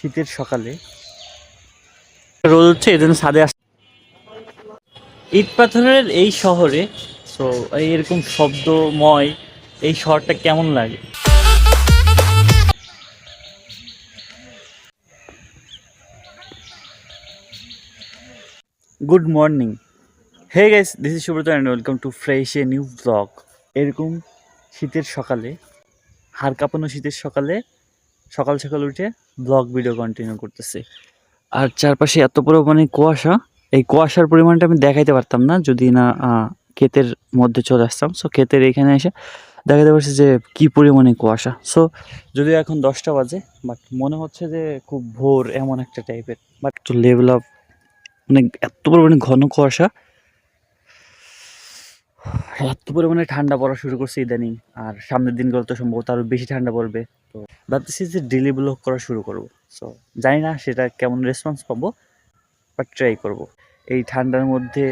শীতের সকালে রোদ হচ্ছে, এই জন্য ছাদে ইট পাথরের এই শহরে। সো এরকম শব্দময় এই শহরটা কেমন লাগে? Good morning, hey guys, this is Subrata and welcome to fresh a new blog. এরকম শীতের সকালে, হাড় কাঁপানো শীতের সকালে সকাল সকাল উঠে ব্লগ ভিডিও কন্টিনিউ করতেছি। আর চারপাশে এত পরিমাণে কুয়াশা, এই কুয়াশার পরিমাণটা আমি দেখাইতে পারতাম না যদি না ক্ষেতের মধ্যে চলে আসতাম। সো ক্ষেতের এখানে এসে দেখাতে পারছি যে কী পরিমাণে কুয়াশা। সো যদিও এখন 10টা বাজে, বাট মনে হচ্ছে যে খুব ভোর এমন একটা টাইপের, বাট তো লেভেল অফ মানে এত পরিমাণে ঘন কুয়াশা, এত পরিমাণে ঠান্ডা পড়া শুরু করছে ইদানিং। আর সামনের দিনগুলো তো সম্ভবত আরও বেশি ঠান্ডা পড়বে। তো ভাবতেছি যে ডেলি ব্লগ করা শুরু করবো। সো জানি না সেটা কেমন রেসপন্স পাবো, বাট ট্রাই করব। এই ঠান্ডার মধ্যে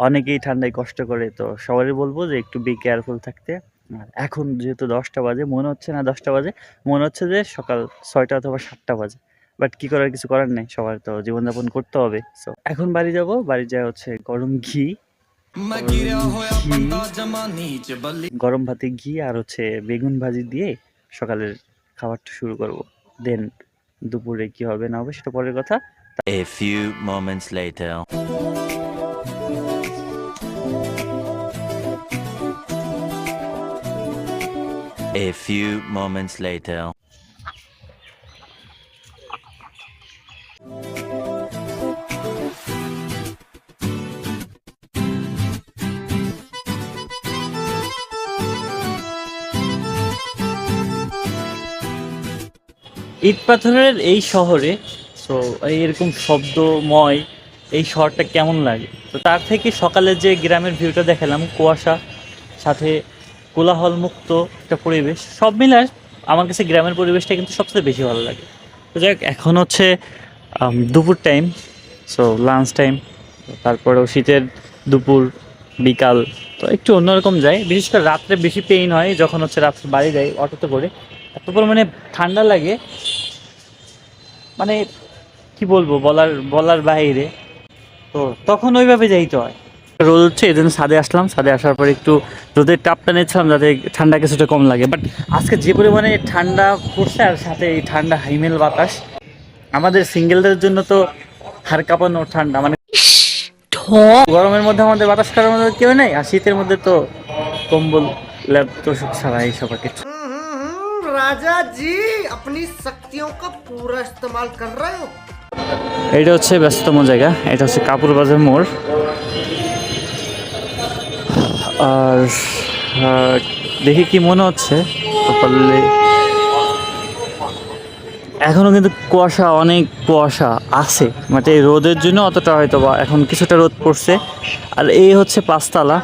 অনেকেই ঠান্ডায় কষ্ট করে, তো সবারই বলবো যে একটু বি কেয়ারফুল থাকতে। আর এখন যেহেতু 10টা বাজে, মনে হচ্ছে না 10টা বাজে, মনে হচ্ছে যে সকাল 6টা অথবা 7টা বাজে। বাট কী করার, কিছু করার নেই, সবার তো জীবনযাপন করতে হবে। সো এখন বাড়ি যাব, বাড়ি যায় হচ্ছে গরম ভাতে ঘি আর হচ্ছে বেগুন ভাজি দিয়ে সকালের খাবারটা শুরু করব। দেন দুপুরে কি হবে না হবে সেটা পরের কথা। A few moments later. A few moments later. ইট পাথরের এই শহরে, সো এরকম শব্দময় এই শহরটা কেমন লাগে? তো তার থেকে সকালের যে গ্রামের ভিউটা দেখালাম, কুয়াশা সাথে কোলাহলমুক্ত একটা পরিবেশ, সব মিলায় আমার কাছে গ্রামের পরিবেশটা কিন্তু সবচেয়ে বেশি ভালো লাগে। তো যাই হোক, এখন হচ্ছে দুপুর টাইম, সো লাঞ্চ টাইম। তারপরেও শীতের দুপুর বিকাল, তো একটু অন্যরকম যায়। বিশেষ করে রাত্রে বেশি পেইন হয় যখন হচ্ছে রাত্রে বাড়ি যাই অটোতে করে, এত পরিমাণে ঠান্ডা লাগে, মানে কি বলবো, বলার বাইরে। তো তখন ওইভাবে যাইতে হয়। রোদ হচ্ছে, এই জন্য ছাদে আসলাম। ছাদে আসার পর একটু রোদের টাপটা নিচ্ছিলাম যাতে ঠান্ডা কিছুটা কম লাগে। বাট আজকে যে পরিমাণে ঠান্ডা পড়ছে, আর সাথে এই ঠান্ডা হাইমেল বাতাস, আমাদের সিঙ্গেলদের জন্য তো হাড় কাঁপানো ঠান্ডা। মানে গরমের মধ্যে আমাদের বাতাস করার মধ্যে কেউ নেই, আর শীতের মধ্যে তো কম্বল ল্যাব তো ছাড়া এইসব আর কিছু। राजा जी अपनी शक्तियों का पूरा इस्तेमाल कर रहे हो। এটা হচ্ছে ব্যস্ততম জায়গা, এটা হচ্ছে কাপুর বাজার মোড়। আর দেখি কি মনে হচ্ছে, এখনো কিন্তু কুয়াশা, অনেক কুয়াশা আছে। মানে এই রোদের জন্য অতটা হয়তো বা এখন কিছুটা রোদ পড়ছে। আর এই হচ্ছে পাঁচতলা,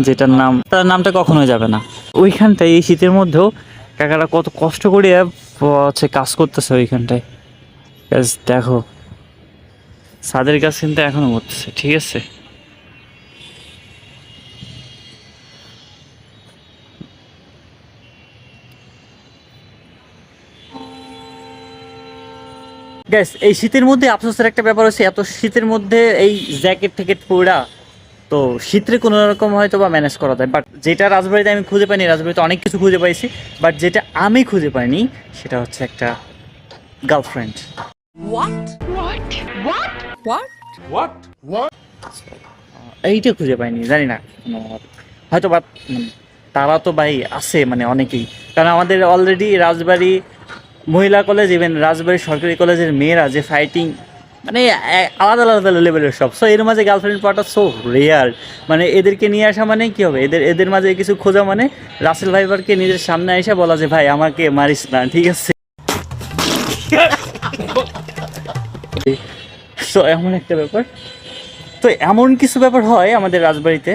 যেটার নাম, তার নামটা কখনোই যাবে না। ওইখানটায় এই শীতের মধ্যেও কাকারা কত কষ্ট করে হচ্ছে কাজ করতেছে ওইখানটায়। দেখো, ছাদের কাজ কিন্তু এখনো করতেছে, ঠিক আছে। গ্যাস, এই শীতের মধ্যে আফসোসের একটা ব্যাপার হচ্ছে, এত শীতের মধ্যে এই জ্যাকেট ট্যাকেট পরা, তো শীতে কোনো রকম হয়তো বা ম্যানেজ করা যায়। বাট যেটা রাজবাড়িতে আমি খুঁজে পাইনি, রাজবাড়িতে অনেক কিছু খুঁজে পাইছি, বাট যেটা আমি খুঁজে পাইনি সেটা হচ্ছে একটা গার্লফ্রেন্ড। এইটা খুঁজে পাইনি, জানি না হয়তো বা তারা তো ভাই আছে, মানে অনেকেই। কারণ আমাদের অলরেডি রাজবাড়ি মহিলা কলেজ, ইভেন রাজবাড়ি সরকারি কলেজের মেয়েরা যে ফাইটিং, মানে আলাদা আলাদা লেভেলের সব। সো এর মাঝে গার্লফ্রেন্ড পাওয়াটা সো রেয়ার। মানে এদেরকে নিয়ে আসা মানে কি হবে, এদের মাঝে কিছু খোঁজা মানে রাসেল ভাইবারকে নিজের সামনে এসে বলা যে ভাই আমাকে মারিস না, ঠিক আছে। সো এমন একটা ব্যাপার। তো এমন কিছু ব্যাপার হয় আমাদের রাজবাড়িতে,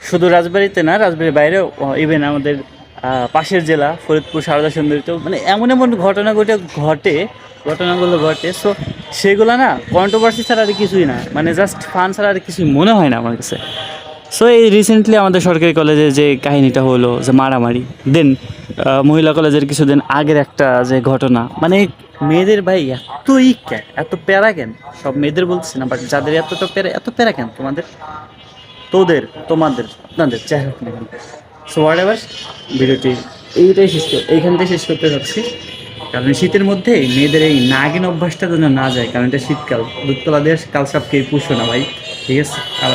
শুধু রাজবাড়িতে না, রাজবাড়ির বাইরেও, ইভেন আমাদের পাশের জেলা ফরিদপুর সারদা সুন্দরীতেও, মানে এমন এমন ঘটনাগুলো ঘটে। সো সেগুলো না কন্ট্রোভার্সি ছাড়া আর কিছুই না, মানে জাস্ট ফান ছাড়া আর কিছুই মনে হয় না আমার কাছে। সো এই রিসেন্টলি আমাদের সরকারি কলেজে যে কাহিনীটা হলো যে মারামারি, দেন মহিলা কলেজের কিছুদিন আগের একটা যে ঘটনা, মানে মেয়েদের ভাই এতই কেন, এত প্যারা কেন? সব মেয়েদের বলছি না, বাট যাদের এতটা প্যারা, এত প্যারা কেন তোমাদের? তোদের, তোমাদের, আপনাদের, যাই হোক না। সো হোয়াট এভার, ভিডিওটি এইখানটাই শেষ করতে যাচ্ছি, কারণ শীতের মধ্যে মেয়েদের এই নাগিন অভ্যাসটা যেন না যায়, কারণ এটা শীতকাল, দুধতলা দেশ কাল সাপকে পুষো না ভাই, ঠিক আছে?